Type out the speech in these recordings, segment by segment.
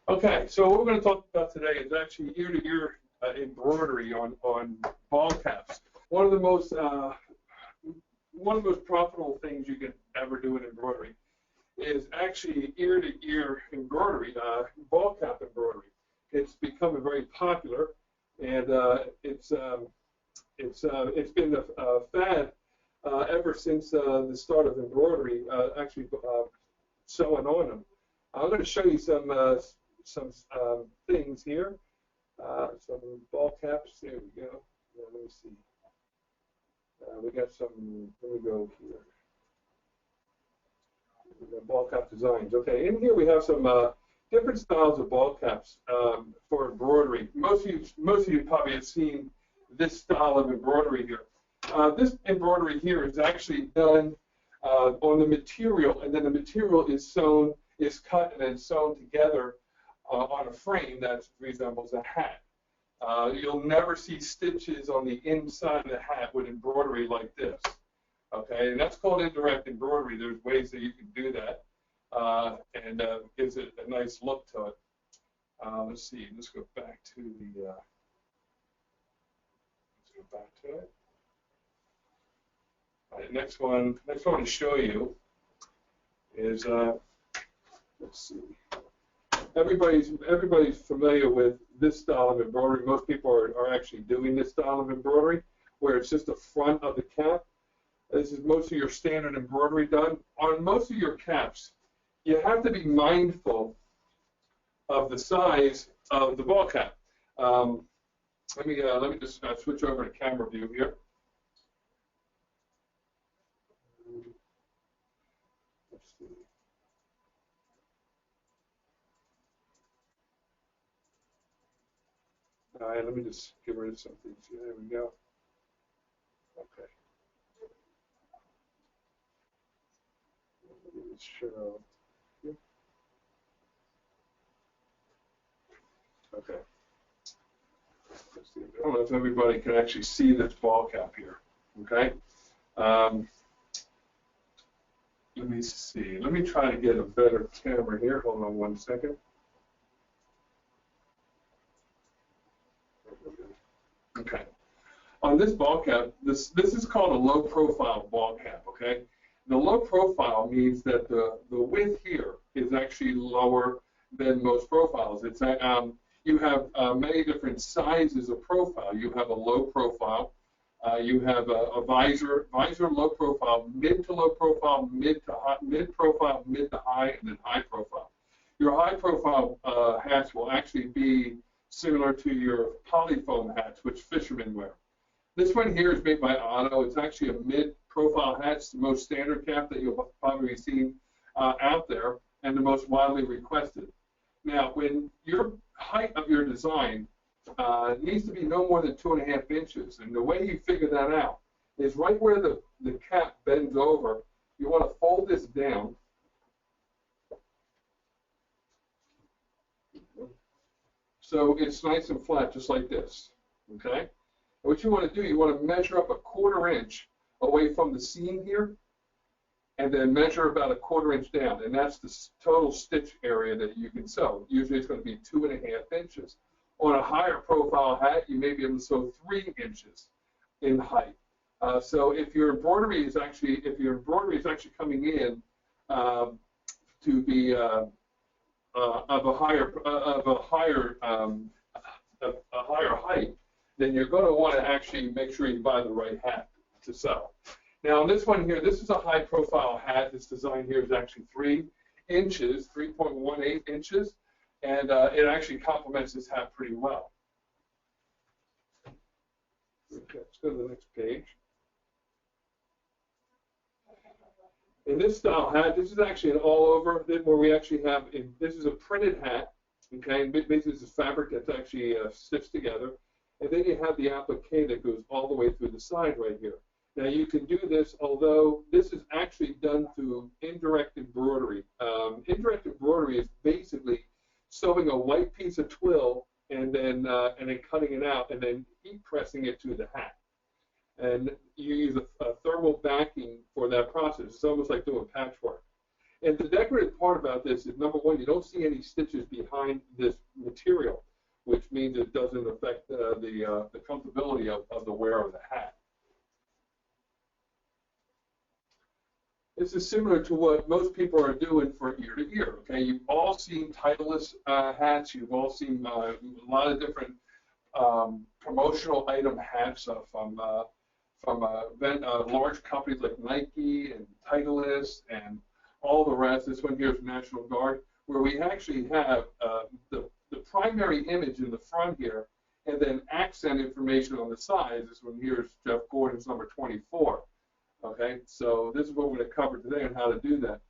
Okay, so what we're going to talk about today is actually ear-to-ear embroidery on ball caps. One of the most profitable things you can ever do in embroidery is actually ear-to-ear embroidery, ball cap embroidery. It's become very popular, and it's been a fad ever since the start of embroidery, actually sewing on them. I'm going to show you some things here, some ball caps. There we go. Let me see. We got some. Let me go here. We got ball cap designs. Okay, in here we have some different styles of ball caps for embroidery. Most of you probably have seen this style of embroidery here. This embroidery here is actually done on the material, and then the material is cut and then sewn together on a frame that resembles a hat. You'll never see stitches on the inside of the hat with embroidery like this. Okay, and that's called indirect embroidery. There's ways that you can do that, and gives it a nice look to it. Let's see. Let's go back to the. Let's go back to it. All right, next one to show you is. Let's see. Everybody's familiar with this style of embroidery. Most people are actually doing this style of embroidery, where it's just the front of the cap. This is most of your standard embroidery done. On most of your caps, you have to be mindful of the size of the ball cap. Let me just switch over to camera view here. Let's see. All right, let me just get rid of some things here. There we go. Okay. Let me just show. Okay. Let's see. I don't know if everybody can actually see this ball cap here. Okay. Let me see. Let me try to get a better camera here. Hold on one second. Okay. On this ball cap, this is called a low profile ball cap, okay? The low profile means that the width here is actually lower than most profiles. It's you have many different sizes of profile. You have a low profile, you have a visor low profile, mid to low profile, mid profile, mid to high, and then high profile. Your high profile hats will actually be similar to your polyfoam hats, which fishermen wear. This one here is made by Otto. It's actually a mid-profile hat. It's the most standard cap that you'll probably see out there, and the most widely requested. Now, when your height of your design needs to be no more than 2.5 inches, and the way you figure that out is right where the cap bends over, you want to fold this down. So it's nice and flat, just like this, okay? And what you want to do, you want to measure up 1/4 inch away from the seam here, and then measure about 1/4 inch down, and that's the total stitch area that you can sew. Usually it's going to be 2.5 inches. On a higher profile hat, you may be able to sew 3 inches in height. So if your embroidery is actually coming in to be of a higher height, then you're going to want to actually make sure you buy the right hat to sew. Now on this one here, this is a high profile hat. This design here is actually 3 inches, 3.18 inches, and it actually complements this hat pretty well. Okay, let's go to the next page. In this style hat, this is actually an all-over where we actually have, this is a printed hat, okay, and basically this is fabric that's actually stitched together, and then you have the applique that goes all the way through the side right here. Now you can do this, although this is actually done through indirect embroidery. Indirect embroidery is basically sewing a white piece of twill and then cutting it out and then heat pressing it to the hat. And you use a thermal backing for that process. It's almost like doing patchwork. And the decorative part about this is, number one, you don't see any stitches behind this material, which means it doesn't affect the comfortability of the wear of the hat. This is similar to what most people are doing for ear to ear. Okay, you've all seen Titleist hats. You've all seen a lot of different promotional item hats from large companies like Nike and Titleist and all the rest. This one here is National Guard, where we actually have the primary image in the front here, and then accent information on the sides. This one here is Jeff Gordon's number 24. Okay, so this is what we're going to cover today on how to do that.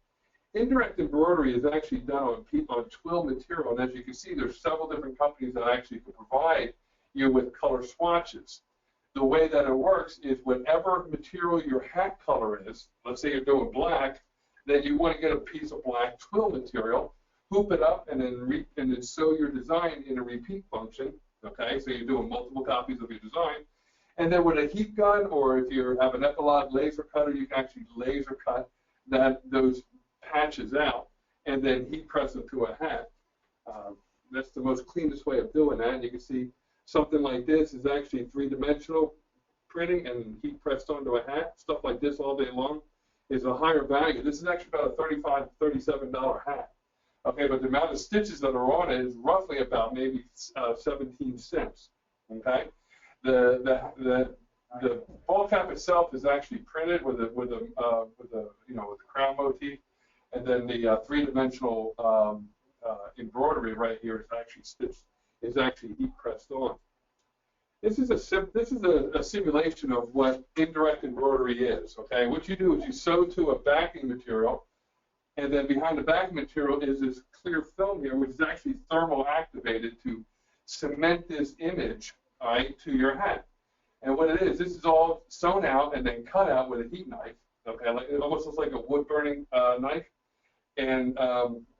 Indirect embroidery is actually done on twill material, and as you can see, there's several different companies that actually can provide you with color swatches. The way that it works is whatever material your hat color is, let's say you're doing black, then you want to get a piece of black twill material, hoop it up, and then sew your design in a repeat function. Okay, so you're doing multiple copies of your design. And then with a heat gun, or if you have an Epilog laser cutter, you can actually laser cut those patches out and then heat press them to a hat. That's the most cleanest way of doing that. And you can see something like this is actually three-dimensional printing and heat pressed onto a hat. Stuff like this all day long is a higher value. This is actually about a $35, $37 hat. Okay, but the amount of stitches that are on it is roughly about maybe 17 cents. Okay. The ball cap itself is actually printed with a crown motif, and then the three-dimensional embroidery right here is actually stitched, is actually heat pressed on. This is a simulation of what indirect embroidery is. Okay, what you do is you sew to a backing material, and then behind the backing material is this clear film here, which is actually thermal activated to cement this image, all right, to your hat. And what it is, this is all sewn out and then cut out with a heat knife. Okay, like, it almost looks like a wood burning knife. And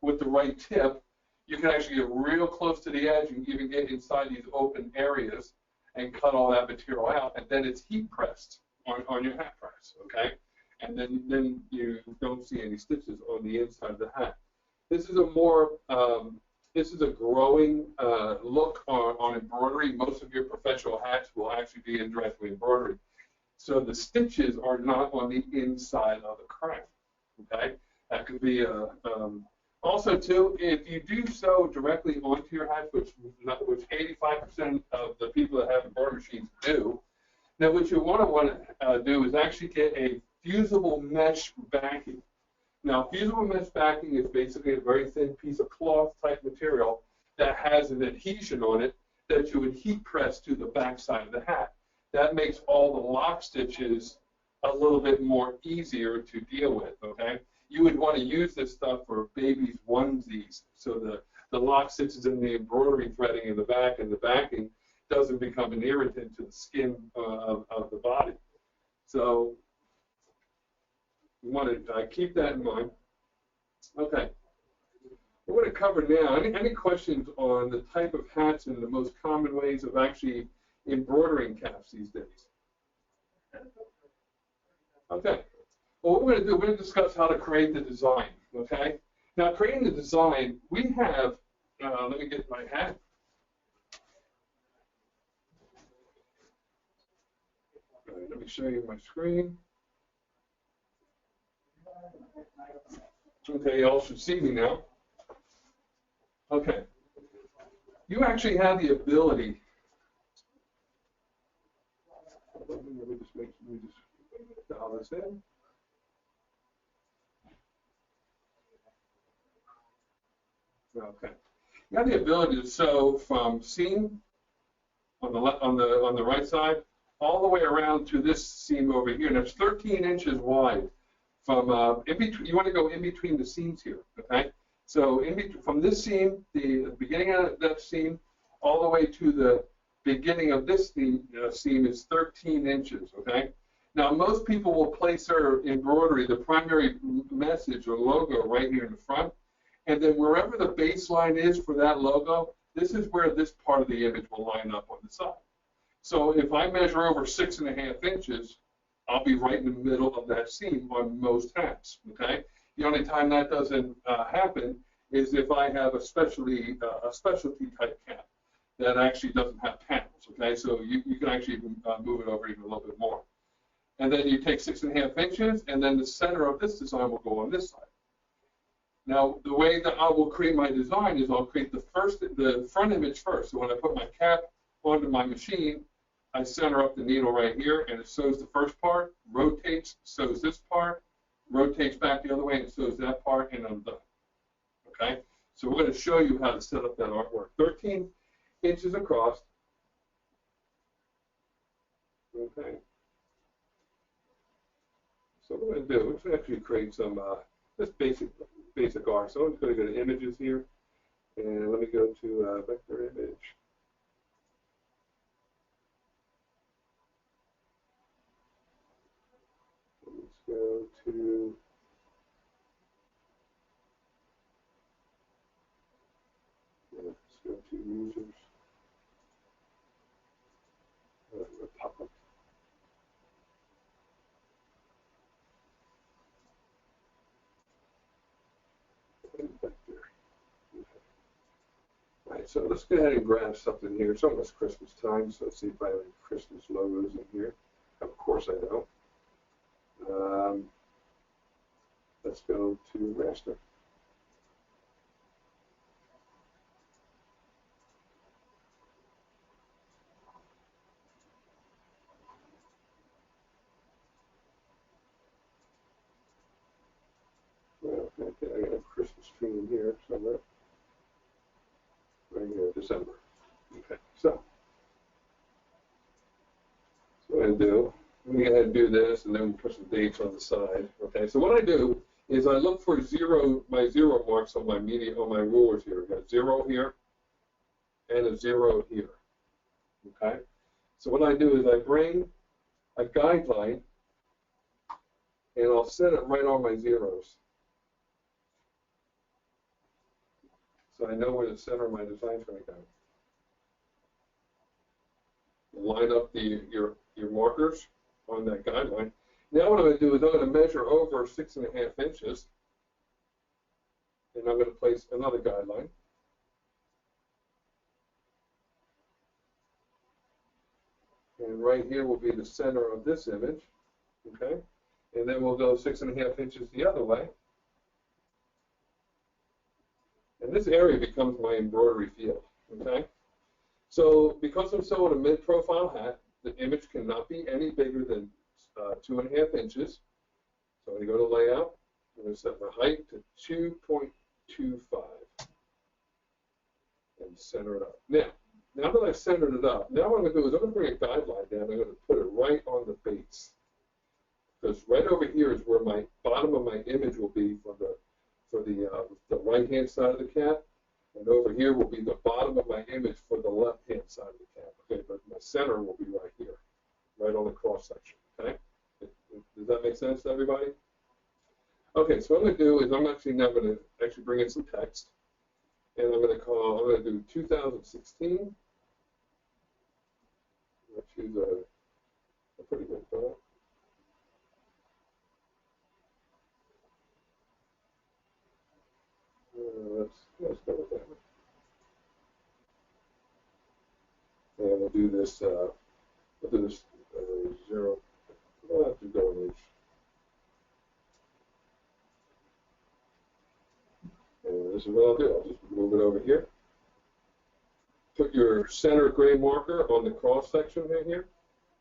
with the right tip, you can actually get real close to the edge and even get inside these open areas and cut all that material out. And then it's heat pressed on your hat press. Okay, and then you don't see any stitches on the inside of the hat. This is a more this is a growing look on embroidery. Most of your professional hats will actually be indirectly embroidered. So the stitches are not on the inside of the crown. Okay, that could be also too, if you do sew directly onto your hats, which 85% of the people that have embroidery machines do. Now, what you want to do is actually get a fusible mesh backing. Now, fusible mesh backing is basically a very thin piece of cloth type material that has an adhesion on it that you would heat press to the back side of the hat. That makes all the lock stitches a little bit more easier to deal with, okay? You would want to use this stuff for babies' onesies, so the lock stitches in the embroidery threading in the back and the backing doesn't become an irritant to the skin of the body. So you want to keep that in mind. Okay. We're going to cover now. Any questions on the type of hats and the most common ways of actually embroidering caps these days? Okay. Well, what we're going to do, we're going to discuss how to create the design. Okay. Now, creating the design, we have, let me get my hat. All right, let me show you my screen. Okay, you all should see me now. Okay. You actually have the ability. Let me just dial this in. Okay. You have the ability to sew from seam on the right side all the way around to this seam over here. And it's 13 inches wide. From in between, you want to go in between the seams here, okay? So from this seam, the beginning of that seam, all the way to the beginning of this seam is 13 inches, okay? Now, most people will place their embroidery, the primary message or logo, right here in the front, and then wherever the baseline is for that logo, this is where this part of the image will line up on the side. So if I measure over 6.5 inches, I'll be right in the middle of that seam on most hats, okay? The only time that doesn't happen is if I have a specialty type cap that actually doesn't have panels, okay? So you can actually move it over even a little bit more. And then you take 6.5 inches, and then the center of this design will go on this side. Now, the way that I will create my design is I'll create the front image first. So when I put my cap onto my machine, I center up the needle right here, and it sews the first part, rotates, sews this part, rotates back the other way, and sews that part, and I'm done. Okay? So we're going to show you how to set up that artwork. 13 inches across. Okay. So what we're going to do is actually create some just basic art. So I'm just going to go to images here, and let me go to vector image. Let's go to users. Pop-up. Right, so let's go ahead and grab something here. It's almost Christmas time, so let's see if I have any Christmas logos in here. Of course I don't. Let's go to raster. Well, okay, I got a Christmas tree in here somewhere. Right here, December. Okay, so what I do, let me go ahead and do this, and then we'll put some dates on the side. Okay, so what I do is I look for my zero marks on my rulers here. I've got 0 here and a 0 here. Okay, so what I do is I bring a guideline, and I'll set it right on my zeros. So I know where the center of my design is going to go. Line up your markers on that guideline. Now what I'm going to do is I'm going to measure over 6.5 inches, and I'm going to place another guideline. And right here will be the center of this image, okay? And then we'll go 6.5 inches the other way. And this area becomes my embroidery field, okay? So because I'm sewing a mid-profile hat, the image cannot be any bigger than 2.5 inches. So I'm going to go to layout. I'm going to set my height to 2.25 and center it up. Now that I've centered it up, now what I'm going to do is I'm going to bring a guideline down. I'm going to put it right on the base. Because right over here is where my bottom of my image will be for the right-hand side of the cap. And over here will be the bottom of my image for the left-hand side of the cap. Okay, but my center will be right here, right on the cross section. Okay, does that make sense to everybody? Okay, so what I'm going to do is I'm actually now going to actually bring in some text, and I'm going to do 2016. I'll choose a pretty good font. Let's go with that one. And we'll do this. Zero. We'll have to go in each. And this is what I'll do. I'll just move it over here. Put your center gray marker on the cross section right here.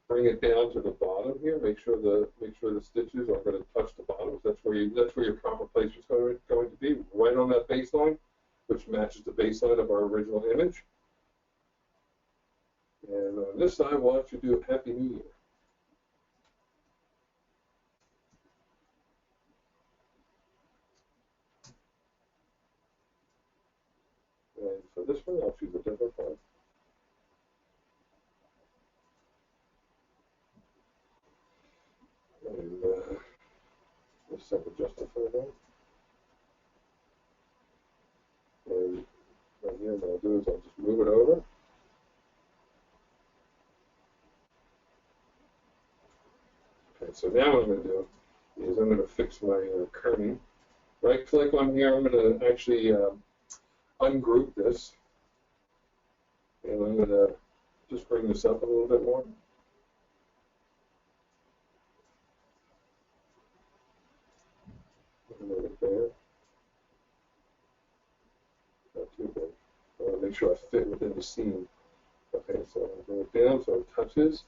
Bring it down to the bottom here. Make sure the stitches are going to touch the bottom. That's where your proper place is going to be, right on that baseline, which matches the baseline of our original image. And on this side, we'll actually do a Happy New Year. And for this one, I'll choose a different font. And let's set the justify that. And right here, what I'll do is I'll just move it over. Okay, so now what I'm going to do is I'm going to fix my kerning. Right click on here, I'm going to actually ungroup this, and I'm going to just bring this up a little bit more. Right there. Not too big. I want to make sure I fit within the seam. Okay, so I'm going to bring it down so it touches.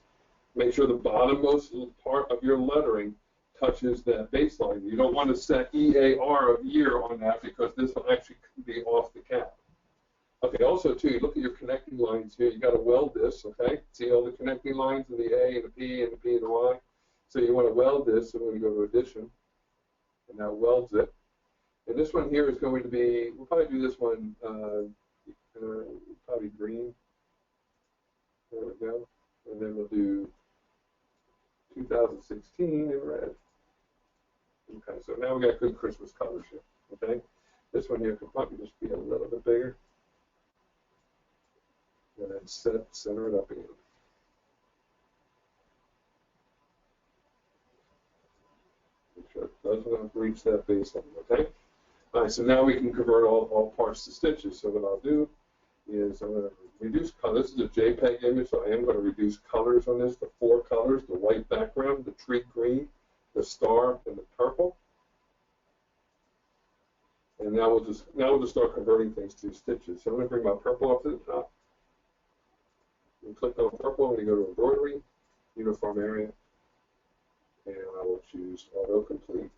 Make sure the bottommost part of your lettering touches that baseline. You don't want to set EAR of year on that because this will actually be off the cap. Okay, also too, you look at your connecting lines here. You got to weld this, okay? See all the connecting lines in the A and the P and the P and the Y? So you want to weld this, so we're going to go to addition, and now welds it. And this one here is going to be, we'll probably do this one, probably green. There we go. And then we'll do 2016 in red. Okay, so now we got good Christmas colors here. Okay, this one here could probably just be a little bit bigger. And then center it up again. Make sure it doesn't reach that baseline. Okay. All right, so now we can convert all parts to stitches. So what I'll do is I'm going to reduce color. This is a JPEG image, so I am going to reduce colors on this. The 4 colors: the white background, the tree green, the star, and the purple. And now we'll just start converting things to stitches. So I'm going to bring my purple up to the top. And click on purple. I'm going to go to embroidery, uniform area, and I will choose auto complete.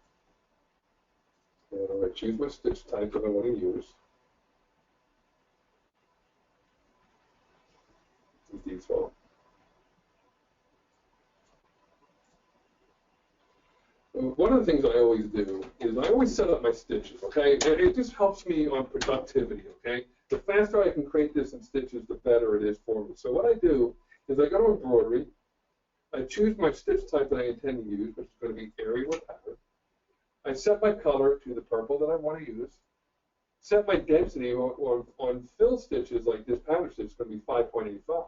And I'm going to choose my stitch type that I want to use. Default. One of the things I always do is I always set up my stitches, okay? And it just helps me on productivity, okay? The faster I can create this in stitches, the better it is for me. So what I do is I go to embroidery, I choose my stitch type that I intend to use, which is going to be area or pattern. I set my color to the purple that I want to use. Set my density on fill stitches like this pattern stitch is going to be 5.85.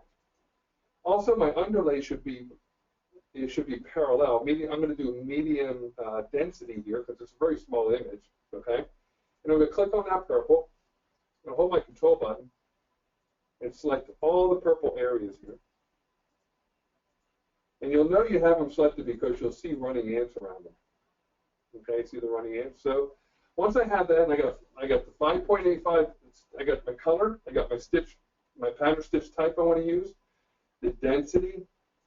Also, my underlay should be parallel. I'm going to do medium density here because it's a very small image. Okay, and I'm going to click on that purple. I'm going to hold my control button and select all the purple areas here. And you'll know you have them selected because you'll see running ants around them. Okay, see the running ants. So once I have that, and I got the 5.85. I got my color. I got my stitch, my pattern stitch type I want to use. The density,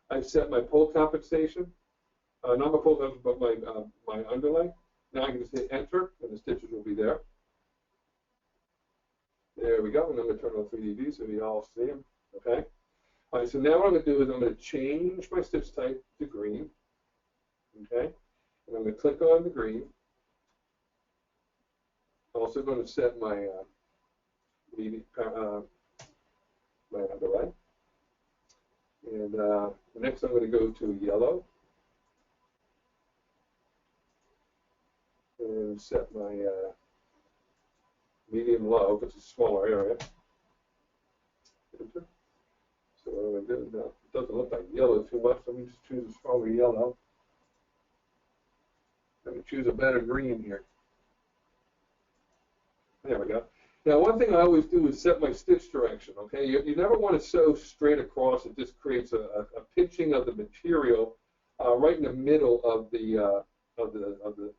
I've set my pull compensation, not my pull compensation, but my underlay. Now I can just hit enter, and the stitches will be there. There we go, and I'm going to turn on 3D view so you all see them. Okay. All right. So now what I'm going to do is I'm going to change my stitch type to green. Okay. And I'm going to click on the green. I'm also going to set my my underlay. And next I'm going to go to yellow and set my medium low, which is a smaller area. Enter. So what I'm going to do now, it doesn't look like yellow too much, let me just choose a stronger yellow. I'm going to choose a better green here. There we go. Now, one thing I always do is set my stitch direction. Okay, you never want to sew straight across. It just creates a pinching of the material right in the middle of the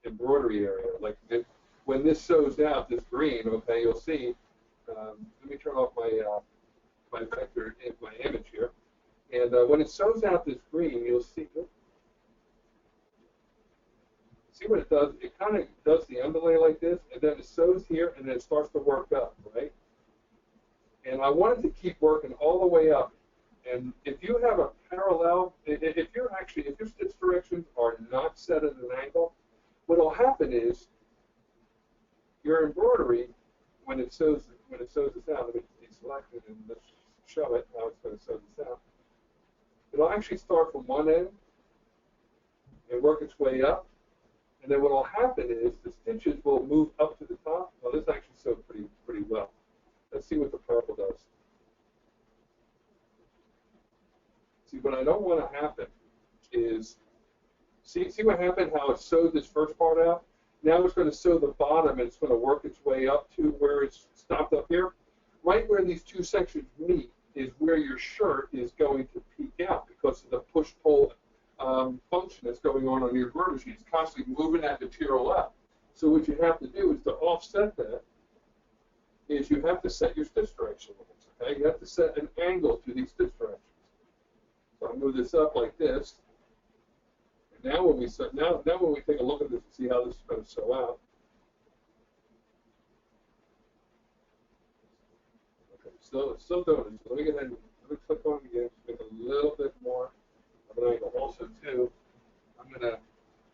embroidery area. Like when this sews out this green, okay, you'll see. Let me turn off my vector in my image here, and when it sews out this green, you'll see. See what it does? It kind of does the underlay like this, and then it sews here, and then it starts to work up, right? And I want it to keep working all the way up. And if you have a parallel, if your stitch directions are not set at an angle, what will happen is your embroidery, when it sews this out, let me deselect it and let's show it how it's going to sew this out. It'll actually start from one end and work its way up. And then what will happen is the stitches will move up to the top. Well, this actually sewed pretty well. Let's see what the purple does. See, what I don't want to happen is, see what happened, how it sewed this first part out? Now it's going to sew the bottom, and it's going to work its way up to where it's stopped up here. Right where these two sections meet is where your shirt is going to peek out because of the push-pull function that's going on your embroidery sheet. It's constantly moving that material up. So what you have to do is to offset that is you have to set your stitch direction limits. Okay, you have to set an angle to these stitch directions. So I move this up like this. And now when we take a look at this and see how this is going to sew out. Okay, so it's still doing it. So let me go ahead and click on it again to make it a little bit more of an angle. Also, too, I'm going to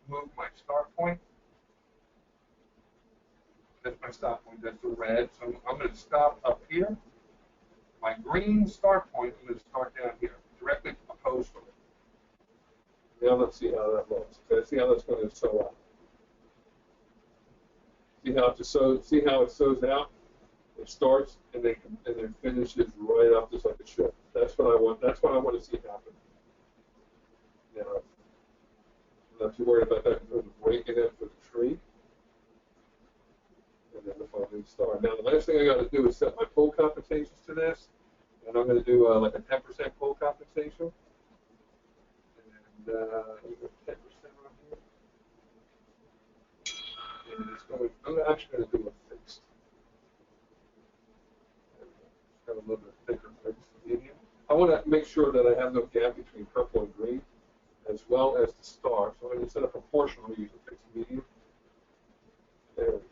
move my start point. That's my stop point. That's the red. So I'm going to stop up here. My green start point, I'm going to start down here, directly opposed from it. Now let's see how that looks. Okay, see how that's going to sew out. See how it sews out? It starts and then finishes right up just like it should. That's what I want. That's what I want to see happen. Now, I'm not too worried about that because I'm breaking it for the tree. And then the following star. Now the last thing I got to do is set my pull compensations to this, and I'm going to do like a 10% pull compensation. And 10% on here. And it's going. I'm actually going to do a fixed. Got a little bit thicker fixed medium. I want to make sure that I have no gap between purple and green, as well as the star. So instead of proportional, I use a fixed medium. There we go.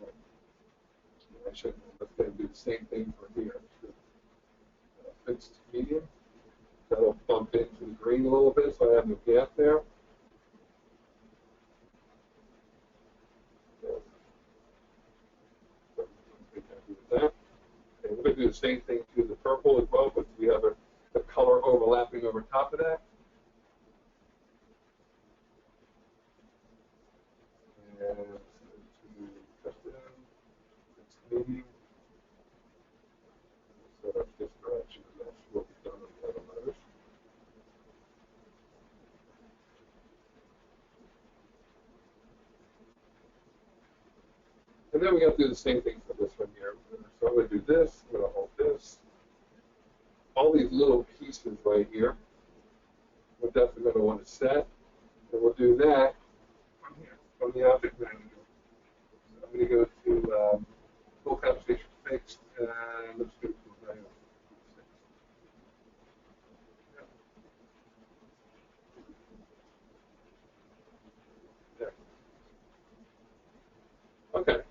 I should. Let's go and do the same thing for here. Fixed medium. That'll bump into the green a little bit, so I have no gap there. That. And we're going to do the same thing to the purple as well, but we have a color overlapping over top of that. And to custom, it's medium. Set up this direction, and that's what we've done on the other letters. And then we got to do the same thing for this one here. So I'm going to do this, I'm going to hold this. All these little pieces right here, we're definitely going to want to set. And we'll do that from here, from the object manager. So I'm going to go to full compensation fixed, and let's do it to value. There. Okay.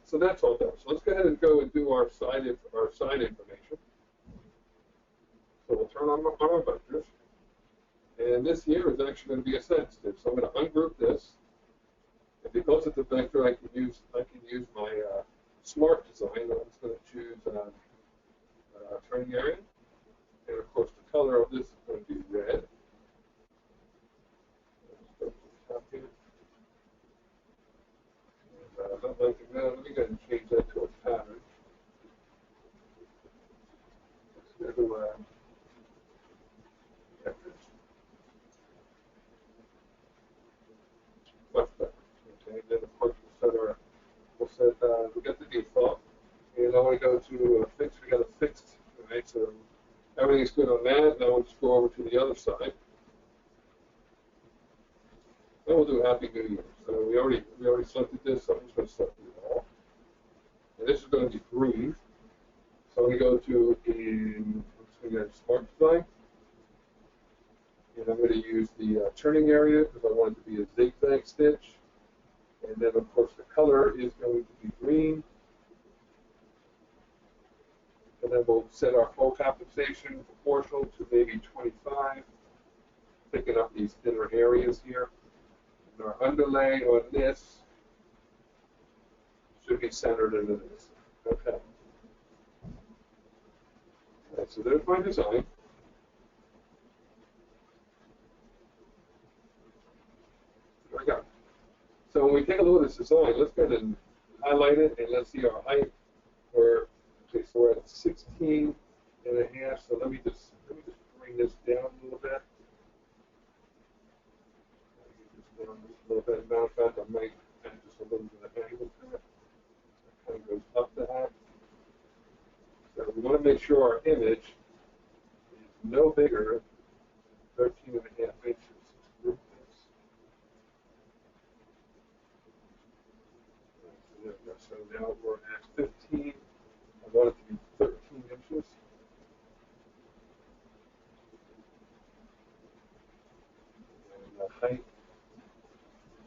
So that's all done. So let's go ahead and go and do our side information. So we'll turn on our vectors, and this here is actually going to be a side stitch. So I'm going to ungroup this, and because it's a vector, I can use my smart design. I'm just going to choose turning area, and of course the color of this is going to be red. Not liking that. Let me go ahead and change that to a pattern. Let's go to much better. Okay, then of course we got the default, and I want to go to fixed. We got a fixed. Right, so everything's good on that. Now we'll just go over to the other side. Then we'll do Happy New Year. So we already selected this, so I'm just going to select it all. And this is going to be green. So I'm going to go to Smart Design. And I'm going to use the turning area because I want it to be a zigzag stitch. And then of course the color is going to be green. And then we'll set our full compensation proportional to maybe 25. Picking up these thinner areas here. Our underlay on this should be centered into this. Okay. Right, so there's my design. There we go. So when we take a look at this design, let's go ahead and highlight it, and let's see our height. So we're at 16 and a half. So let me just bring this down a little bit. A little bit. Matter of fact, I might just a little bit of angle to it. It kind of goes up the hat. So we want to make sure our image is no bigger than 13.5 inches. Group this. So now we're at 15. I want it to be 13 inches. And the height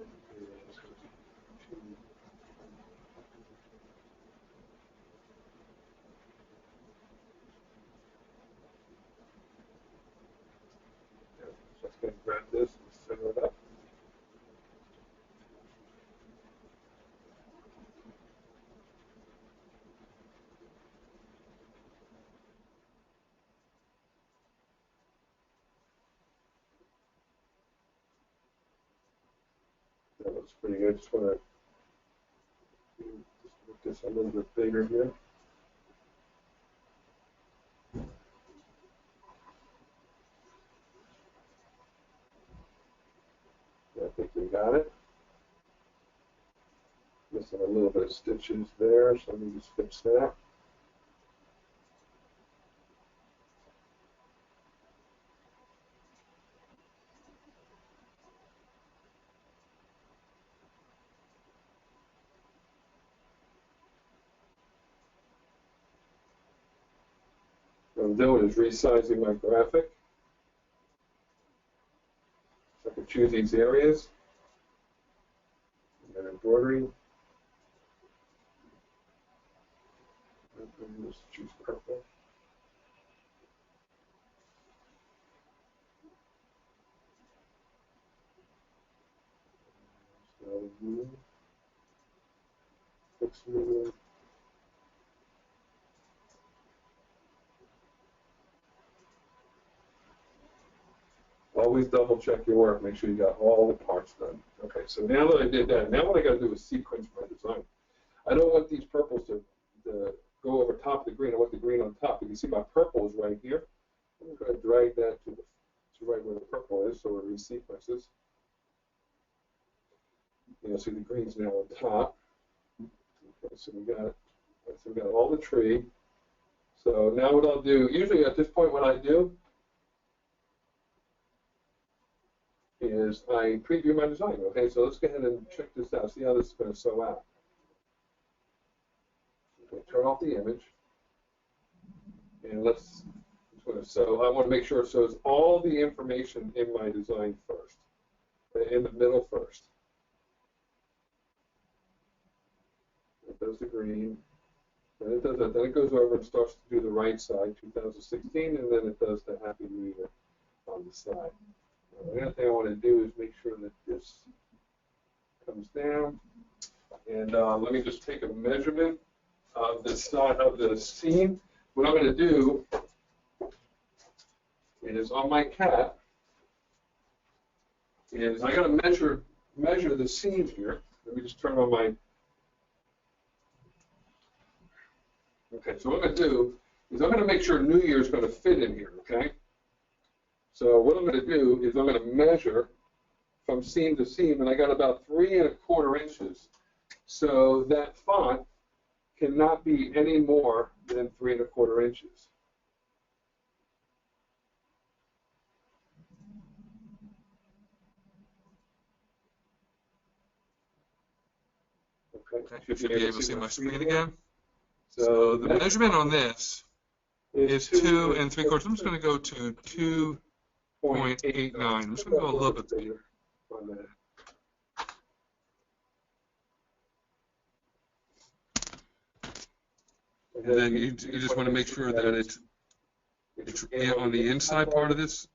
is 2. Just going to grab this and center it up. That looks pretty good. Just want to make this a little bit bigger here. I think we got it. Missing a little bit of stitches there, so let me just fix that. What I'm doing is resizing my graphic. So I can choose these areas. And then embroidery. And just choose purple. So blue. Fix blue. Always double check your work. Make sure you got all the parts done. Okay, so now that I did that, now what I got to do is sequence my design. I don't want these purples to go over top of the green. I want the green on top. You can see my purple is right here. I'm going to drag that to right where the purple is, so it resequences. You know, see the green's now on top. Okay, so we got all the tree. So now what I'll do, usually at this point what I do is I preview my design. Okay, so let's go ahead and check this out. See how this is going to sew out. Okay, turn off the image, and let's sew. I want to make sure it shows all the information in my design first, in the middle first. It does the green, and it does that. Then it goes over and starts to do the right side, 2016, and then it does the Happy New Year on the side. The other thing I want to do is make sure that this comes down. And let me just take a measurement of the side of the seam. What I'm going to do is on my cap is I got to measure the seam here. Let me just turn on my. Okay, so what I'm going to do is I'm going to make sure New Year is going to fit in here. Okay. So what I'm going to do is I'm going to measure from seam to seam, and I got about 3 1/4 inches. So that font cannot be any more than 3 1/4 inches. Okay, you should be able to see my screen again. So the measurement on this is 2 3/4. I'm just going to go to 2.89. I'm just going to go a little bit bigger on that. And then you just want to make sure that it's on the inside part of this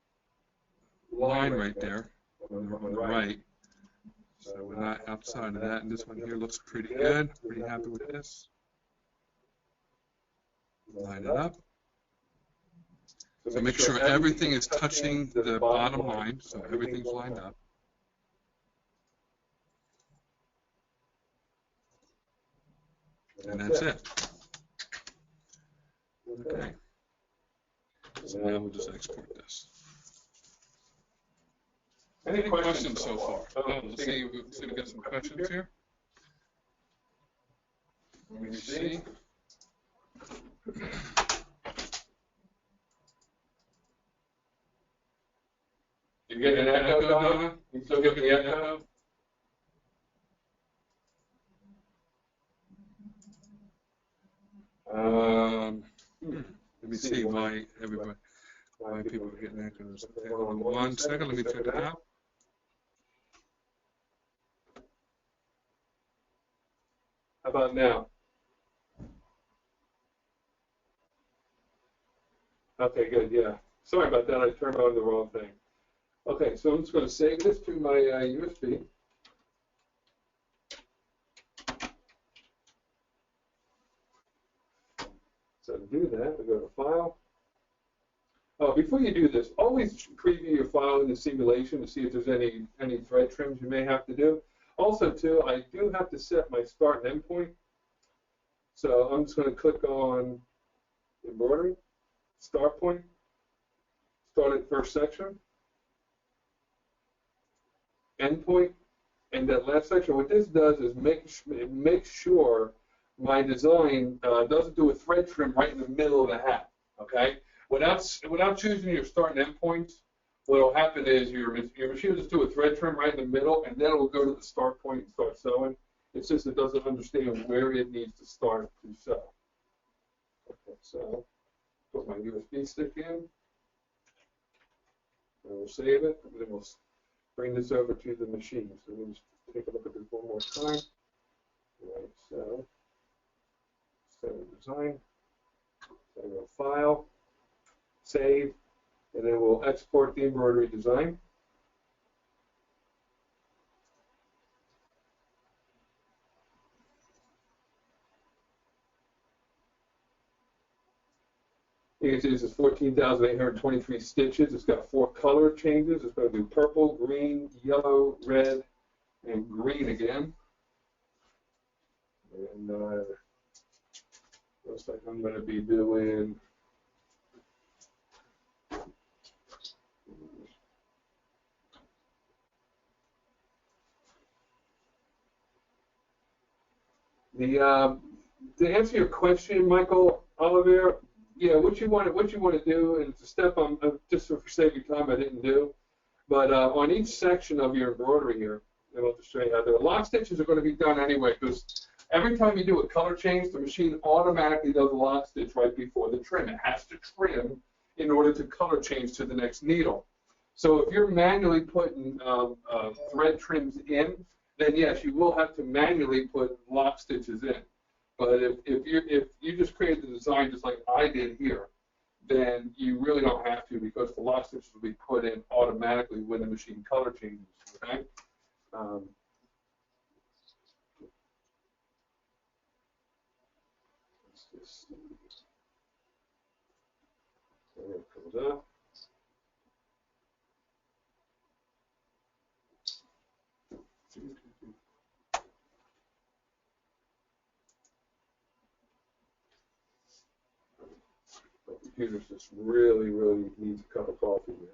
line right there, on the right. So we're not outside of that. And this one here looks pretty good. Pretty happy with this. Line it up. So make sure everything is touching the bottom line, so everything's lined up. And that's it. Okay. So now we'll just export this. Any questions so far? Let's see if we got some questions here. Let me see. You getting an echo, Donna? You still getting the echo? Let me see why people are getting echoes. Okay, hold on 1 second. Let me check it out. How about now? Okay, good, yeah. Sorry about that, I turned on the wrong thing. Okay, so I'm just going to save this to my USB. So to do that, we go to File. Oh, before you do this, always preview your file in the simulation to see if there's any thread trims you may have to do. Also, too, I do have to set my start and end point. So I'm just going to click on Embroidery, Start Point, Start at First Section, End Point, and that last section. What this does is make sure my design doesn't do a thread trim right in the middle of the hat. Okay. Without choosing your start and end points, what will happen is your machine will just do a thread trim right in the middle, and then it will go to the start point and start sewing. It's just it doesn't understand where it needs to start to sew. Okay, so put my USB stick in, and we'll save it, and then we'll bring this over to the machine. So we'll just take a look at this one more time. All right, so design, so we'll file, save, and then we'll export the embroidery design. You can see this is 14,823 stitches. It's got 4 color changes. It's going to do purple, green, yellow, red, and green again. And looks like I'm going to be doing to answer your question, Michael Oliver, yeah, what you want to do, and it's a step I'm just for saving time I didn't do, but on each section of your embroidery here, and I'll just show you how to do it. Lock stitches are going to be done anyway, because every time you do a color change, the machine automatically does a lock stitch right before the trim. It has to trim in order to color change to the next needle. So if you're manually putting thread trims in, then yes, you will have to manually put lock stitches in. But if you just create the design just like I did here, then you really don't have to, because the lock stitches will be put in automatically when the machine color changes. Okay. Let's just see. There it comes up. The computer's just really needs a cup of coffee here.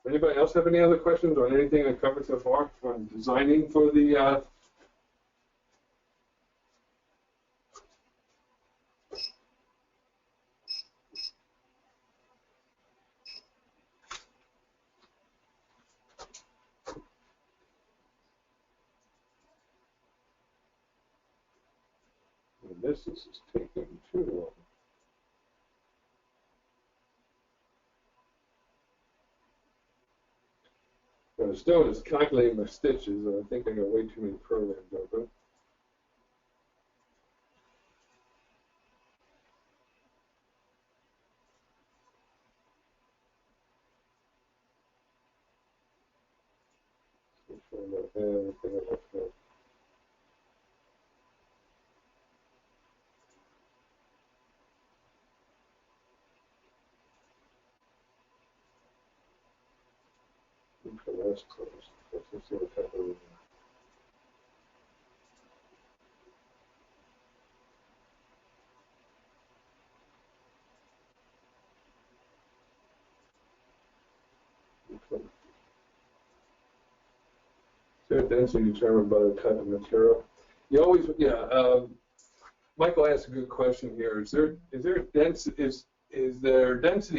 Anybody else have any other questions on anything I covered so far on designing for the this is taking too long. What I was doing is calculating my stitches, and I think I got way too many programs open. Okay, that's closed. Let's see what's happening. Okay. Is there density determined by the type of material? You always, yeah. Michael asked a good question here. Is there density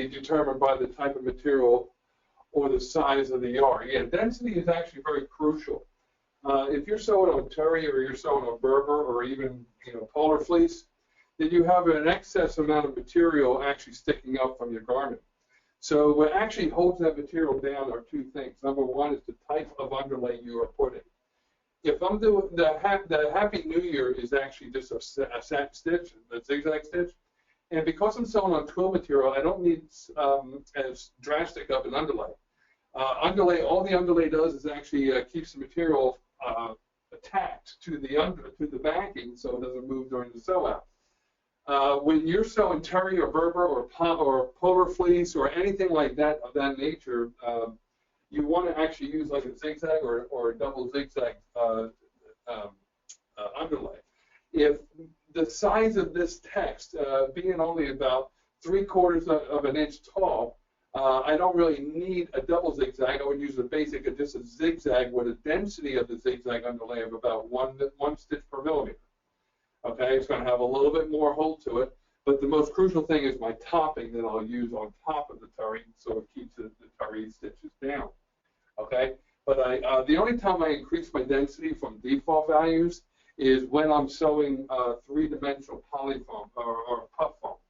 determined by the type of material or the size of the yarn? Yeah, density is actually very crucial. If you're sewing on terry or you're sewing on Berber or even polar fleece, then you have an excess amount of material actually sticking up from your garment. So what actually holds that material down are two things. Number one is the type of underlay you are putting. If I'm doing the Happy New Year is actually just a satin stitch, a zigzag stitch, and because I'm sewing on twill material, I don't need as drastic of an underlay. All the underlay does is actually keeps the material attached to the backing, so it doesn't move during the sew out. When you're sewing terry or Berber or polar fleece or anything like that of that nature, you want to actually use like a zigzag or a double zigzag underlay. If the size of this text being only about 3/4 of an inch tall, I don't really need a double zigzag. I would use just a zigzag with a density of the zigzag underlay of about one stitch per millimeter. Okay, it's going to have a little bit more hold to it, but the most crucial thing is my topping that I'll use on top of the terry, so it keeps the terry stitches down. Okay, but the only time I increase my density from default values is when I'm sewing three-dimensional polyfoam or puff foam.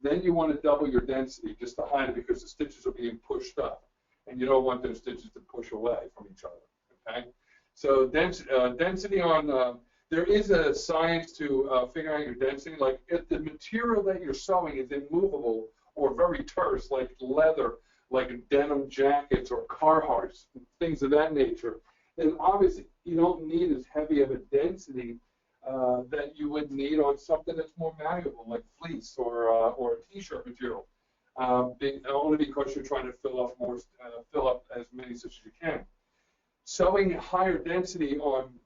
Then you want to double your density just to hide it because the stitches are being pushed up, and you don't want those stitches to push away from each other. Okay, so density on there is a science to figuring out your density. Like if the material that you're sewing is immovable or very terse, like leather, like denim jackets or Carhartts, things of that nature, then obviously you don't need as heavy of a density that you would need on something that's more malleable, like fleece or a t-shirt material. Only because you're trying to fill up as many stitches as you can. Sewing higher density on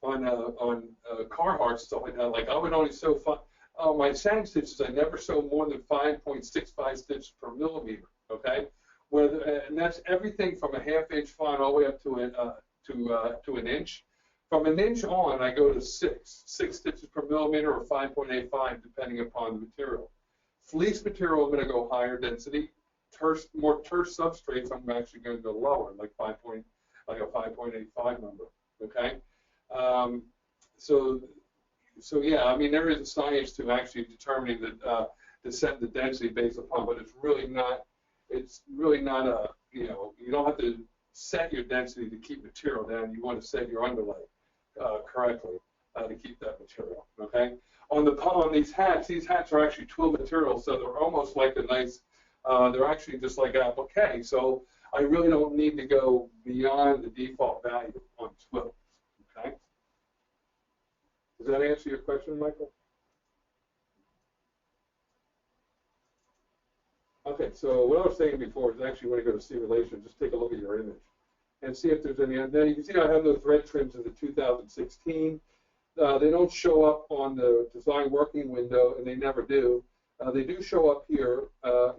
Carhartt stuff like that, like I would only sew my satin stitches. I never sew more than 5.65 stitches per millimeter. Okay, and that's everything from a half-inch fine all the way up to an inch. From an inch on, I go to 6 stitches per millimeter or 5.85, depending upon the material. Fleece material, I'm going to go higher density. More terse substrates, I'm actually going to go lower, like a 5.85 number. Okay, so yeah, I mean there is a science to actually determining to set the density based upon, but it's really not. It's really not a you don't have to set your density to keep material down. You want to set your underlay correctly to keep that material. Okay. On these hats are actually twill material, so they're almost like a nice. They're actually just like applique. So I really don't need to go beyond the default value on twill. Okay. Does that answer your question, Michael? Okay, so what I was saying before is actually when you go to simulation, just take a look at your image and see if there's any. Now you can see I have those thread trims in the 2016. They don't show up on the design working window, and they never do. They do show up here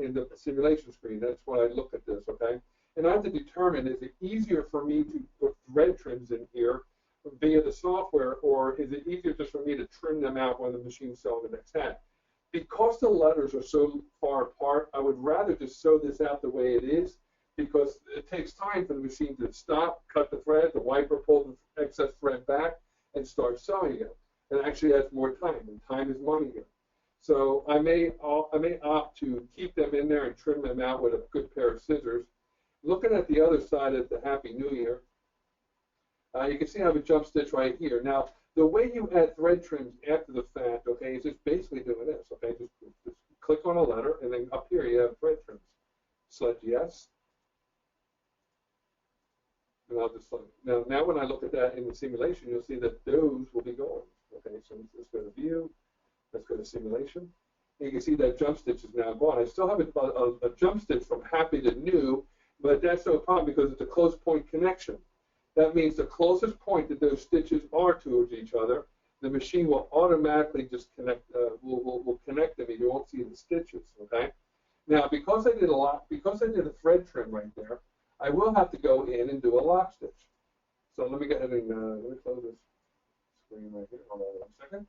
in the simulation screen. That's when I look at this, okay? And I have to determine, is it easier for me to put thread trims in here via the software, or is it easier just for me to trim them out when the machine's sewing the next hat? Because the letters are so far apart, I would rather just sew this out the way it is, because it takes time for the machine to stop, cut the thread, the wiper pull the excess thread back, and start sewing it. It actually adds more time, and time is money here. So I may opt to keep them in there and trim them out with a good pair of scissors. Looking at the other side of the Happy New Year, you can see I have a jump stitch right here. Now, the way you add thread trims after the fact, okay, is just basically doing this, okay? Just click on a letter, and then up here you have thread trims. Select yes. And I'll just now when I look at that in the simulation, you'll see that those will be going. Okay, so let's go to view. Let's go to simulation. And you can see that jump stitch is now gone. I still have a jump stitch from happy to new But that's no problem because it's a close point connection. That means the closest point that those stitches are towards each other, the machine will automatically just connect, will connect them, and you won't see the stitches, okay? Now, because I did a thread trim right there, I will have to go in and do a lock stitch. So let me go ahead and let me close this screen right here. Hold on 1 second.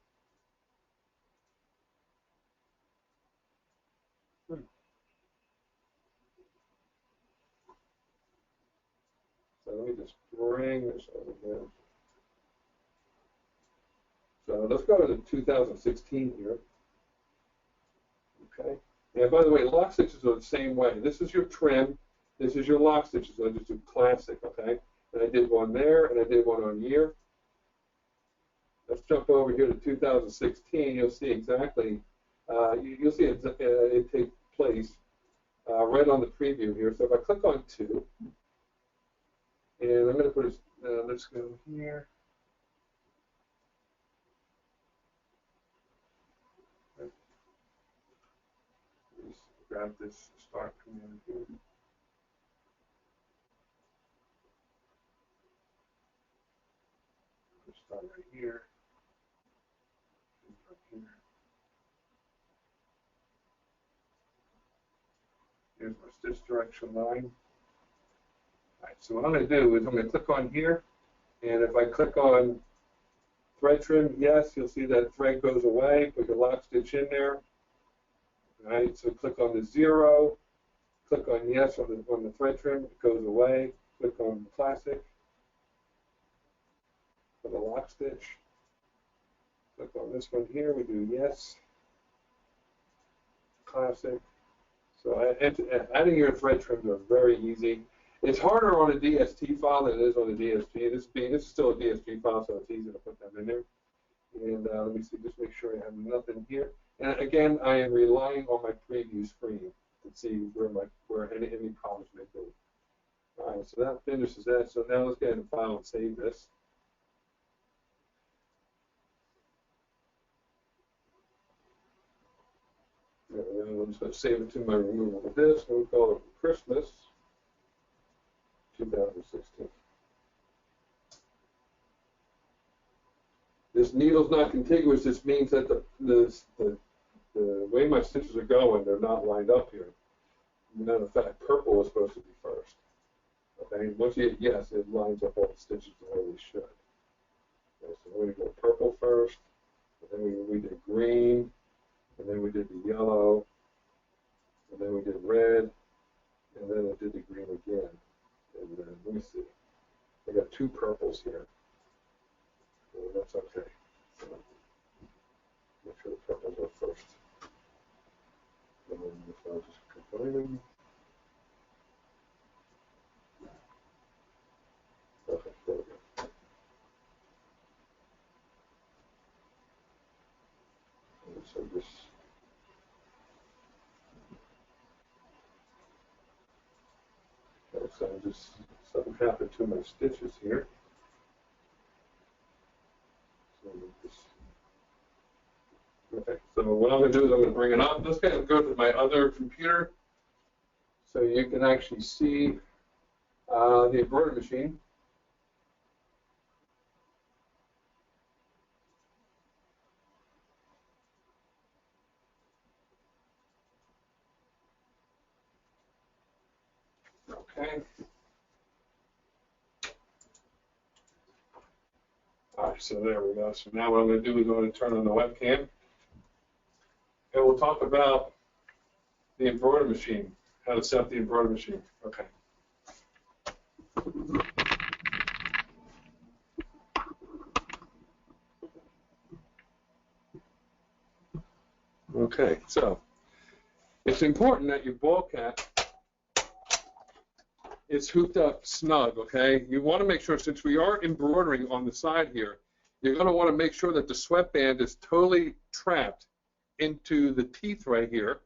So let me just bring this over here. So let's go to 2016 here. Okay. And by the way, lock stitches are the same way. This is your trim. This is your lock stitches. I just do classic, okay? And I did one there, and I did one on here. Let's jump over here to 2016. You'll see exactly, you'll see it take place right on the preview here. So if I click on 2, and I'm going to put it, let's go here. Let's grab this start command here. Start right here. Right here. Here's my stitch direction line. All right, so what I'm going to do is I'm going to click on here, and if I click on thread trim, yes, you'll see that thread goes away. Put your lock stitch in there. All right, so click on the 0. Click on yes on the thread trim. It goes away. Click on classic for the lock stitch. Click on this one here. We do yes. Classic. So adding your thread trims are very easy. It's harder on a DST file than it is on a DSG. This is still a DSG file, so it's easy to put them in there. And let me see, just make sure I have nothing here. And again, I am relying on my preview screen to see where any problems may be. All right, so that finishes that. So now let's get in the file and save this. I'm just going to save it to my removable disk, and we'll call it Christmas 2016. This needle's not contiguous. This means that the way my stitches are going, they're not lined up here. Matter of fact, purple is supposed to be first. Okay, once you hit yes, it lines up all the stitches the way they should. Okay, so we're going to go purple first, and then we did green, and then we did the yellow, and then we did red, and then I did the green again. And then, let me see, I got 2 purples here. Well, that's okay. So, make sure the purples are first. And then if I just combine them. Okay, there we go. And so this. Okay, so just something happened to my stitches here. Okay, so what I'm going to do is I'm going to bring it up. Let's go to my other computer so you can actually see the embroidery machine. Okay. All right, so there we go. So now what I'm going to do is I'm going to turn on the webcam, and we'll talk about the embroidery machine, how to set up the embroidery machine. Okay. Okay, so it's important that your ball cap is hooked up snug, okay? You want to make sure, since we are embroidering on the side here, you're going to want to make sure that the sweatband is totally trapped into the teeth right here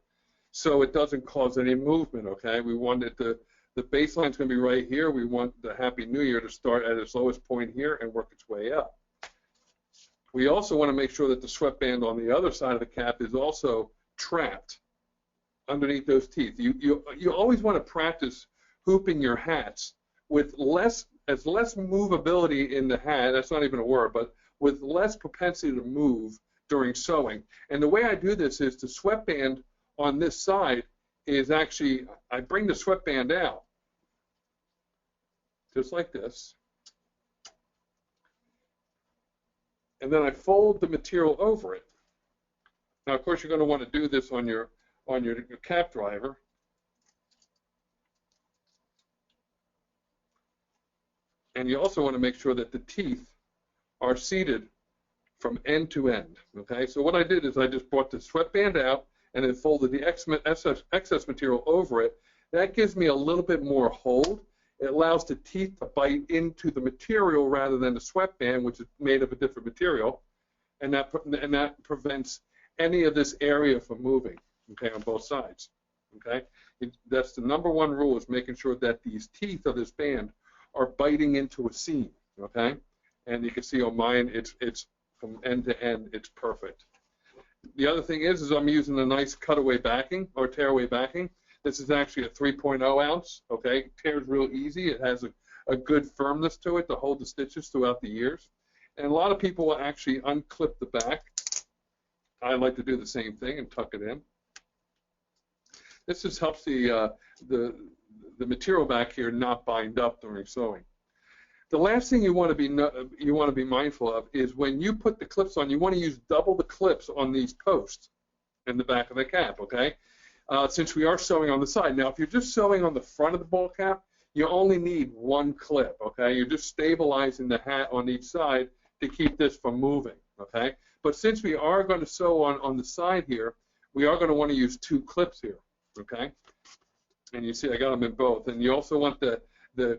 so it doesn't cause any movement, okay? We want it to, the baseline is going to be right here. We want the Happy New Year to start at its lowest point here and work its way up. We also want to make sure that the sweatband on the other side of the cap is also trapped underneath those teeth. You always want to practice hooping your hats with less movability in the hat. That's not even a word, but with less propensity to move during sewing. And the way I do this is the sweatband on this side is actually, I bring the sweatband out just like this, and then I fold the material over it. Now, of course, you're going to want to do this on your cap driver. And you also want to make sure that the teeth are seated from end to end. Okay, so what I did is I just brought the sweatband out and then folded the excess material over it. That gives me a little bit more hold. It allows the teeth to bite into the material rather than the sweatband, which is made of a different material, and that prevents any of this area from moving. Okay, on both sides. Okay, that's the #1 rule, is making sure that these teeth of this band are biting into a seam. Okay, and you can see on mine, it's from end to end, it's perfect. The other thing is I'm using a nice cutaway backing or tearaway backing. This is actually a 3.0 ounce. Okay, it tears real easy. It has a good firmness to it to hold the stitches throughout the years. And a lot of people will actually unclip the back. I like to do the same thing and tuck it in. This just helps the material back here not bind up during sewing. The last thing you want to be mindful of is when you put the clips on, you want to use double the clips on these posts in the back of the cap. Okay, since we are sewing on the side. Now, if you're just sewing on the front of the ball cap, you only need 1 clip. Okay, you're just stabilizing the hat on each side to keep this from moving. Okay, but since we are going to sew on the side here, we are going to want to use 2 clips here. Okay, and you see I got them in both. And you also want the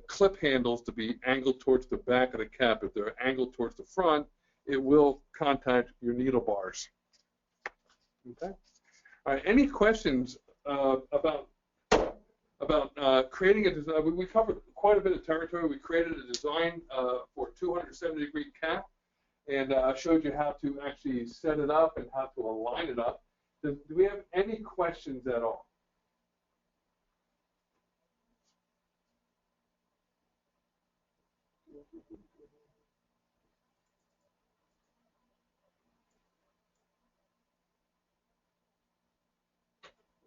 clip handles to be angled towards the back of the cap. If they're angled towards the front, it will contact your needle bars. Okay. All right. Any questions about creating a design? We covered quite a bit of territory. We created a design for a 270-degree cap, and I showed you how to actually set it up and how to align it up. Do we have any questions at all?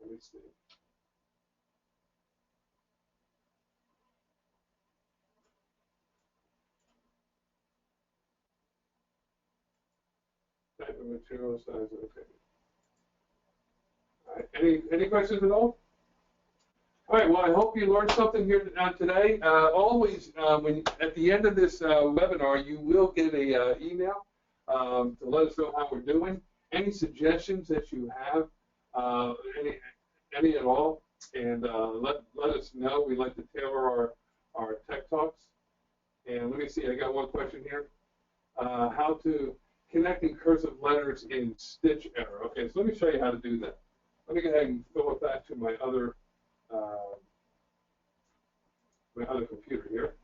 Let me see. Type of material, size, okay. All right. Any questions at all? All right. Well, I hope you learned something here today. Always, at the end of this webinar, you will get a email to let us know how we're doing. Any suggestions that you have, any at all, and let us know. We like to tailor our tech talks. And let me see. I got one question here. How to connecting cursive letters in StitchEra. Okay, so let me show you how to do that. Let me go ahead and go back to my other computer here.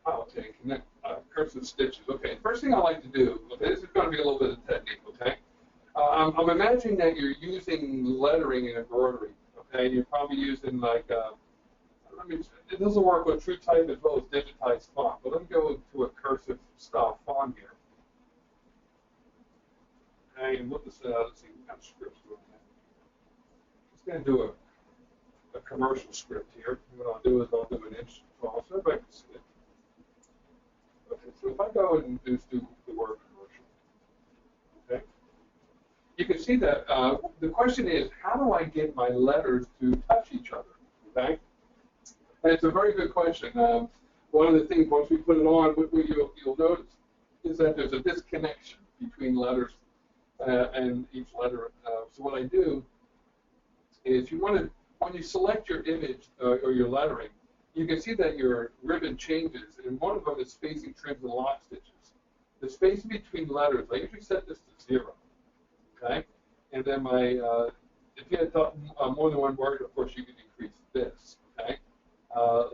Okay, connect cursive stitches. Okay, first thing I like to do, okay, this is going to be a little bit of technique, okay? I'm imagining that you're using lettering and embroidery, okay? You're probably using like, it doesn't work with true type as well as digitized font, but let me go to a cursive style font here. Okay, and look this out, let's see what kind of scripts we're going to have. Just going to do a commercial script here. What I'll do is I'll do an inch tall so everybody can see it. Okay, so if I go and just do the word commercial, okay, you can see that the question is, how do I get my letters to touch each other, okay? And it's a very good question. One of the things, once we put it on, what you'll notice is that there's a disconnection between letters and each letter. So what I do is when you select your image or your lettering, you can see that your ribbon changes, and one of them is spacing trims and lock stitches. The spacing between letters, I usually set this to 0, okay? And then if you had more than one word, of course, you can increase this, okay?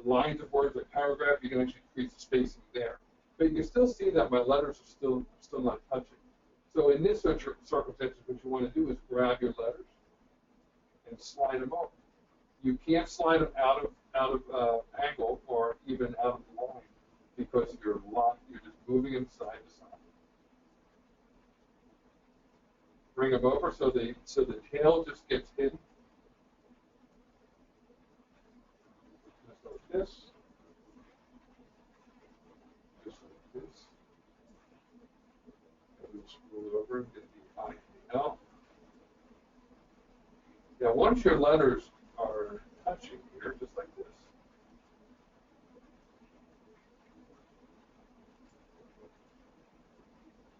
lines of words like paragraph, you can actually increase the spacing there. But you can still see that my letters are still not touching. So in this circumstance, what you want to do is grab your letters and slide them over. You can't slide them out of angle or even out of the line because you're just moving them side to side. Bring them over so the tail just gets hidden. Just like this. Just like this. And we'll scroll over and get the I and the L. Now, once your letters are touching here, just like this.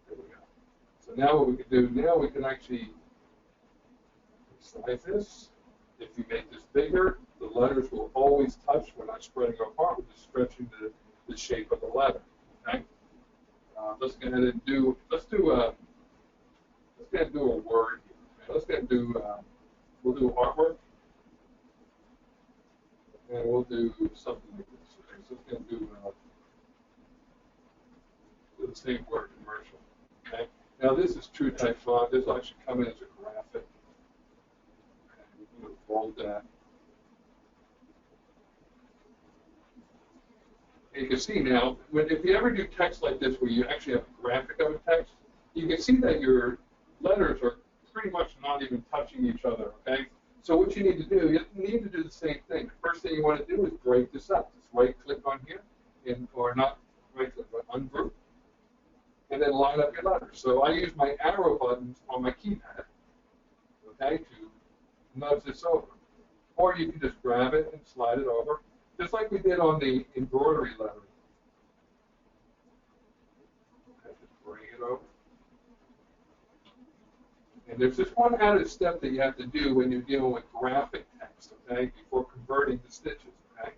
There we go. So now what we can do, now we can actually size this. If you make this bigger, the letters will always touch. We're not spreading them apart, we're just stretching the shape of the letter. Okay? Let's go ahead and do a word here. Okay? Let's go ahead and do we'll do artwork. And we'll do something like this. Okay? So let's go ahead and do the same word, commercial. Okay? Now this is true type font. This will actually come in as a graphic. Okay, we can fold that. And you can see now, if you ever do text like this where you actually have a graphic of a text, you can see that your letters are pretty much not even touching each other, okay? So what you need to do, you need to do the same thing. The first thing you want to do is break this up. Just right-click on here, or not right-click, but ungroup. And then line up your letters. So I use my arrow buttons on my keypad, okay, to nudge this over. Or you can just grab it and slide it over, just like we did on the embroidery lettering. Okay, just bring it over. And there's just one added step that you have to do when you're dealing with graphic text, okay, before converting the stitches, okay?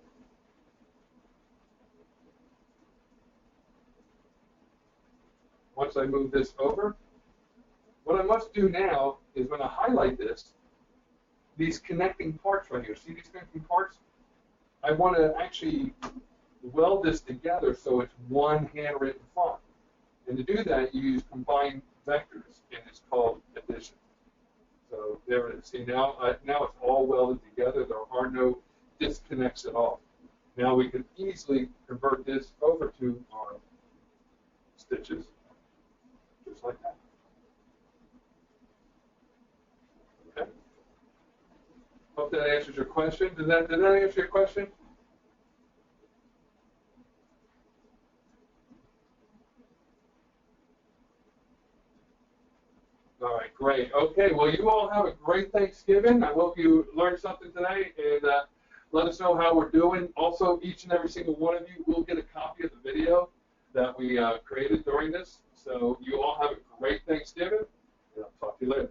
Once I move this over, what I must do now is when I highlight this, these connecting parts right here, see these connecting parts? I want to actually weld this together so it's one handwritten font. And to do that, you use combined vectors, and it's called addition. So there it is. See, now it's all welded together. There are no disconnects at all. Now we can easily convert this over to our stitches. Just like that. Okay. Hope that answers your question. Did that answer your question? All right, great. Okay, well, you all have a great Thanksgiving. I hope you learned something today, and let us know how we're doing. Also, each and every single one of you will get a copy of the video that we created during this. So you all have a great Thanksgiving, and I'll talk to you later.